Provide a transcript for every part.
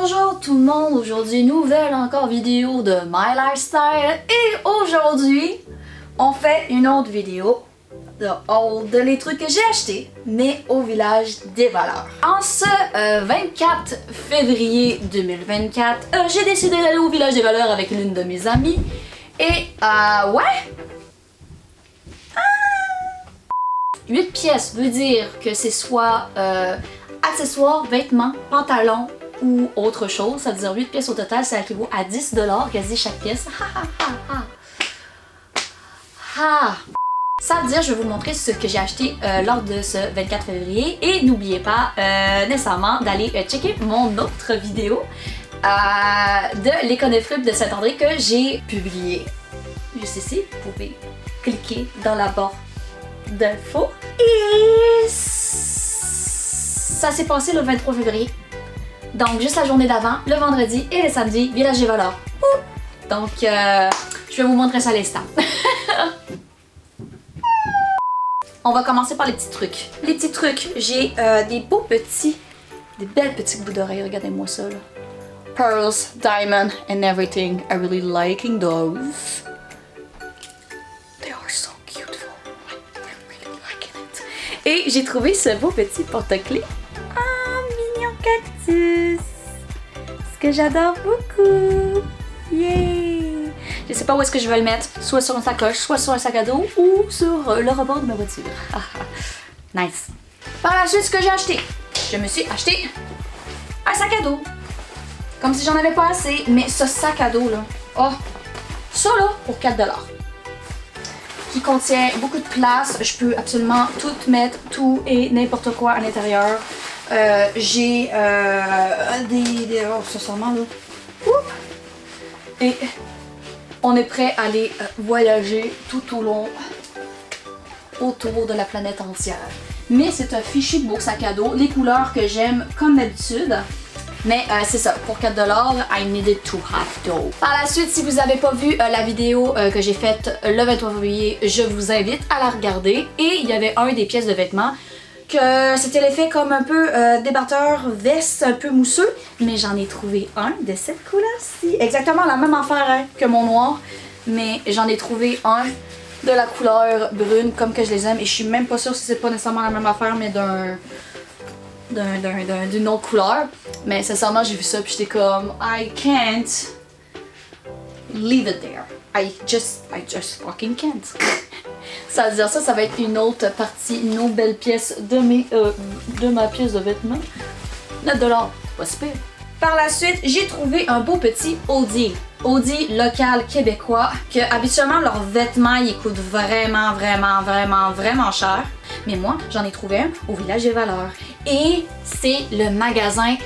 Bonjour tout le monde, aujourd'hui nouvelle encore vidéo de My Lifestyle et aujourd'hui on fait une autre vidéo de les trucs que j'ai achetés mais au village des valeurs. En ce 24 février 2024, j'ai décidé d'aller au village des valeurs avec l'une de mes amies et ouais! 8 pièces veut dire que c'est soit accessoires, vêtements, pantalons ou autre chose. Ça veut dire 8 pièces au total, ça équivaut à 10 $ quasi chaque pièce. Ça veut dire, je vais vous montrer ce que j'ai acheté lors de ce 24 février. Et n'oubliez pas nécessairement d'aller checker mon autre vidéo de l'éconofripe de Saint-André que j'ai publié. Juste ici, vous pouvez cliquer dans la barre d'infos. Et ça s'est passé le 23 février. Donc juste la journée d'avant, le vendredi et le samedi, village des voleurs. Donc je vais vous montrer ça à l'instant. On va commencer par les petits trucs. Les petits trucs, j'ai des beaux petits, des belles petites bouts d'oreilles, regardez-moi ça là. Pearls, diamond and everything. I really liking those. They are so beautiful. I'm really liking it. Et j'ai trouvé ce beau petit porte-clés. Ah, mignon cactus. Ce que j'adore beaucoup. Yay! Je sais pas où est-ce que je vais le mettre. Soit sur une sacoche, soit sur un sac à dos ou sur le rebord de ma voiture. Nice. Par la suite, ce que j'ai acheté. Je me suis acheté un sac à dos. Comme si j'en avais pas assez, mais ce sac à dos là. Oh! Ça là, pour 4 $. Qui contient beaucoup de place. Je peux absolument tout mettre, tout et n'importe quoi à l'intérieur. J'ai des... Oh, ça sent mal là. Oups. Et on est prêt à aller voyager tout au long autour de la planète entière. Mais c'est un fichu de beau sac à dos. Les couleurs que j'aime comme d'habitude. Mais c'est ça, pour 4 $, I needed to have though. Par la suite, si vous n'avez pas vu la vidéo que j'ai faite le 23 février, je vous invite à la regarder. Et il y avait un des pièces de vêtements que c'était l'effet comme un peu débatteur veste, un peu mousseux. Mais j'en ai trouvé un de cette couleur-ci. Exactement la même affaire que mon noir. Mais j'en ai trouvé un de la couleur brune comme que je les aime. Et je suis même pas sûre si c'est pas nécessairement la même affaire, mais d'une autre couleur. Mais sincèrement, j'ai vu ça puis j'étais comme I can't leave it there. I just fucking can't. Ça veut dire ça va être une autre partie, une autre belle pièce de ma pièce de vêtements. 9 $, pas super. Par la suite, j'ai trouvé un beau petit Audi. Audi local québécois, que habituellement leurs vêtements ils coûtent vraiment cher. Mais moi, j'en ai trouvé un au village des valeurs. Et c'est le magasin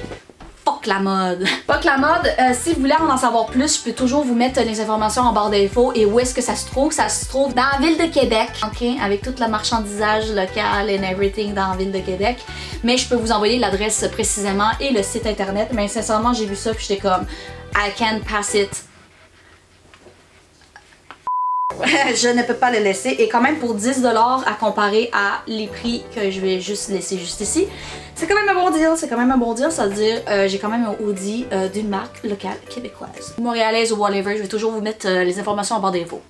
Fuck la mode. Fuck la mode, si vous voulez en savoir plus, je peux toujours vous mettre les informations en barre d'infos et où est-ce que ça se trouve. Ça se trouve dans la ville de Québec, ok, avec toute la marchandisage local and everything dans la ville de Québec. Mais je peux vous envoyer l'adresse précisément et le site internet. Mais sincèrement, j'ai vu ça puis j'étais comme I can't pass it. Je ne peux pas le laisser et quand même pour 10 $ à comparer à les prix que je vais juste laisser juste ici, c'est quand même un bon deal, c'est quand même un bon deal, ça veut dire j'ai quand même un Audi d'une marque locale québécoise, montréalaise ou whatever, je vais toujours vous mettre les informations en barre d'infos.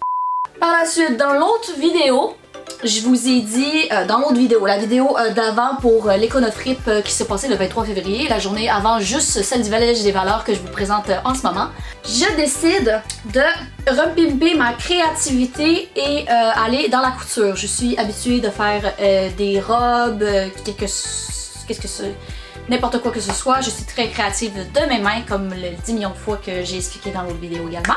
Par la suite, dans l'autre vidéo, je vous ai dit, dans l'autre vidéo, la vidéo d'avant pour l'éconofripe qui s'est passée le 23 février, la journée avant juste celle du village des valeurs que je vous présente en ce moment, je décide de repimper ma créativité et aller dans la couture. Je suis habituée de faire des robes, qu'est-ce que c'est, n'importe quoi que ce soit. Je suis très créative de mes mains, comme le 10 millions de fois que j'ai expliqué dans l'autre vidéo également.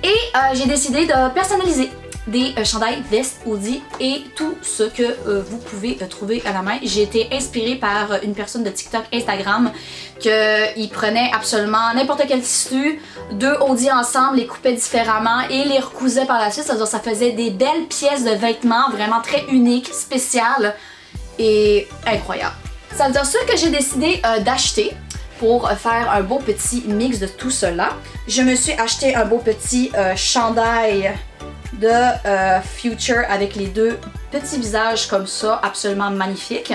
Et j'ai décidé de personnaliser des chandails, vestes, Audi et tout ce que vous pouvez trouver à la main. J'ai été inspirée par une personne de TikTok, Instagram, qu'il prenait absolument n'importe quel tissu, deux Audi ensemble, les coupait différemment et les recousait par la suite. C'est-à-dire ça faisait des belles pièces de vêtements vraiment très uniques, spéciales et incroyables. Ça veut dire ce que j'ai décidé d'acheter. Pour faire un beau petit mix de tout cela, je me suis acheté un beau petit chandail de Future avec les deux petits visages comme ça, absolument magnifique.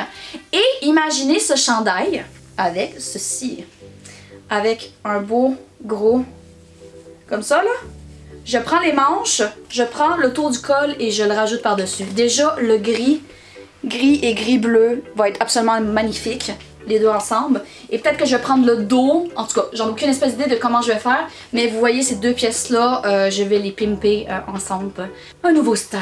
Et imaginez ce chandail avec ceci. avec un beau gros comme ça là. Je prends les manches, je prends le tour du col et je le rajoute par-dessus. Déjà le gris et gris-bleu va être absolument magnifique, les deux ensemble. Et peut-être que je vais prendre le dos, en tout cas, j'en ai aucune espèce d'idée de comment je vais faire, mais vous voyez ces deux pièces-là, je vais les pimper ensemble. Un nouveau style.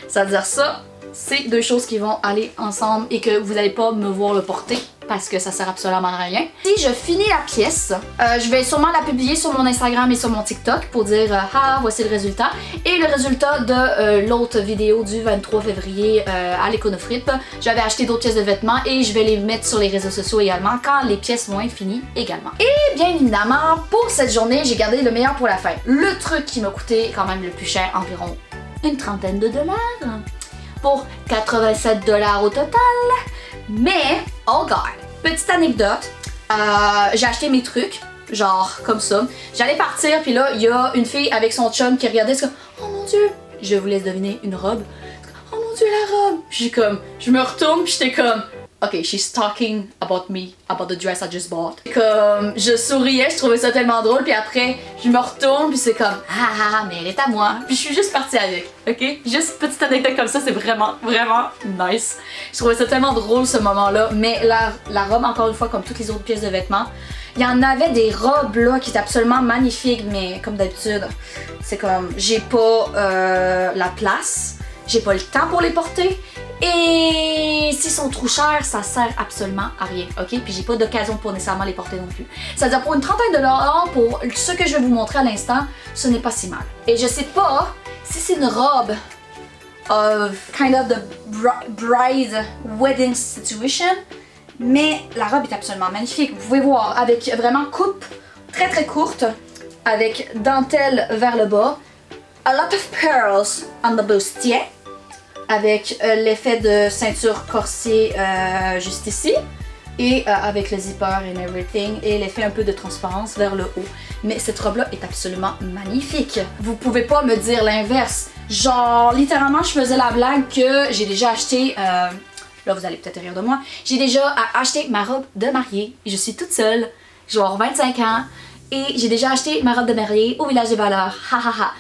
Ça veut dire ça, c'est deux choses qui vont aller ensemble et que vous n'allez pas me voir le porter parce que ça sert absolument à rien. Si je finis la pièce, je vais sûrement la publier sur mon Instagram et sur mon TikTok pour dire ah voici le résultat. Et le résultat de l'autre vidéo du 23 février à l'Econofrip, j'avais acheté d'autres pièces de vêtements et je vais les mettre sur les réseaux sociaux également quand les pièces vont être finies également. Et bien évidemment, pour cette journée, j'ai gardé le meilleur pour la fin. Le truc qui m'a coûté quand même le plus cher, environ une trentaine de dollars. Pour 87 $ au total. Mais, oh god, petite anecdote, j'ai acheté mes trucs, genre comme ça. J'allais partir, puis là, il y a une fille avec son chum qui regardait, c'est comme, oh mon dieu, je vous laisse deviner, une robe. Oh mon dieu, la robe. Je me retourne, puis j'étais comme, ok, she's talking about me, about the dress I just bought. Comme, je souriais, je trouvais ça tellement drôle, puis après, je me retourne, puis c'est comme, ah, mais elle est à moi. Puis je suis juste partie avec, ok? Juste petite anecdote comme ça, c'est vraiment, vraiment nice. Je trouvais ça tellement drôle ce moment-là, mais la robe, encore une fois, comme toutes les autres pièces de vêtements, il y en avait des robes là qui étaient absolument magnifiques, mais comme d'habitude, c'est comme, j'ai pas la place, j'ai pas le temps pour les porter. Et s'ils sont trop chers, ça sert absolument à rien, ok? Puis j'ai pas d'occasion pour nécessairement les porter non plus. C'est-à-dire pour une trentaine de dollars, pour ce que je vais vous montrer à l'instant, ce n'est pas si mal. Et je sais pas si c'est une robe of kind of the bride wedding situation, mais la robe est absolument magnifique. Vous pouvez voir, avec vraiment coupe très très courte, avec dentelle vers le bas, a lot of pearls on the bustier, avec l'effet de ceinture corset juste ici et avec le zipper and everything et l'effet un peu de transparence vers le haut. Mais cette robe-là est absolument magnifique. Vous pouvez pas me dire l'inverse. Genre, littéralement, je faisais la blague que j'ai déjà acheté... là, vous allez peut-être rire de moi. J'ai déjà acheté ma robe de mariée. Je suis toute seule. Je vais avoir 25 ans. Et j'ai déjà acheté ma robe de mariée au Village des Valeurs. Ha ha ha.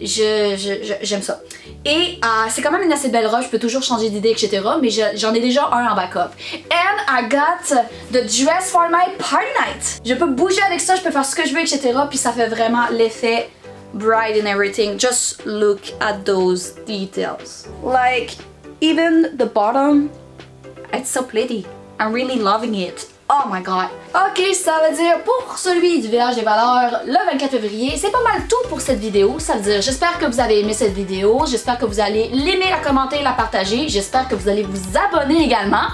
J'aime ça. Et c'est quand même une assez belle robe, je peux toujours changer d'idée, etc. Mais j'en ai déjà un en backup. And I got the dress for my party night. Je peux bouger avec ça, je peux faire ce que je veux, etc. Puis ça fait vraiment l'effet bride and everything. Just look at those details. Like, even the bottom, it's so pretty. I'm really loving it. Oh my god. Ok, ça veut dire pour celui du Village des Valeurs, le 24 février, c'est pas mal tout pour cette vidéo. Ça veut dire, j'espère que vous avez aimé cette vidéo, j'espère que vous allez l'aimer, la commenter, la partager, j'espère que vous allez vous abonner également.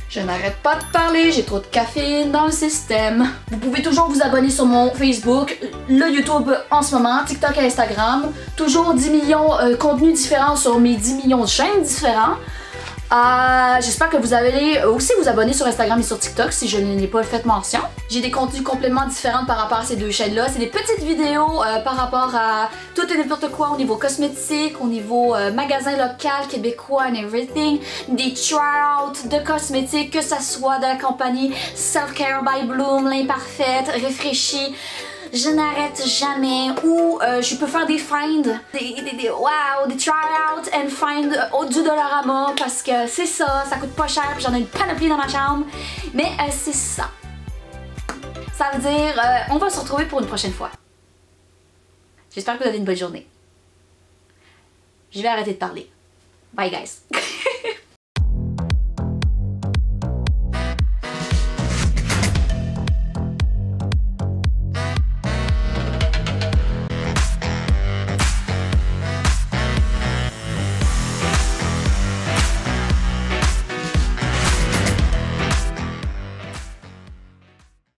Je n'arrête pas de parler, j'ai trop de caféine dans le système. Vous pouvez toujours vous abonner sur mon Facebook, le YouTube en ce moment, TikTok et Instagram. Toujours 10 millions de contenus différents sur mes 10 millions de chaînes différents. J'espère que vous allez aussi vous abonner sur Instagram et sur TikTok si je n'ai pas fait mention. J'ai des contenus complètement différents par rapport à ces deux chaînes-là. C'est des petites vidéos par rapport à tout et n'importe quoi au niveau cosmétique, au niveau magasin local québécois and everything. Des try-out de cosmétiques, que ça soit de la compagnie Self Care by Bloom, l'Imparfaite, Réfléchie. Je n'arrête jamais, ou je peux faire des finds, des try-out and find du Dollarama parce que c'est ça, ça coûte pas cher puis j'en ai une panoplie dans ma chambre. Mais c'est ça. Ça veut dire, on va se retrouver pour une prochaine fois. J'espère que vous avez une bonne journée. Je vais arrêter de parler. Bye guys.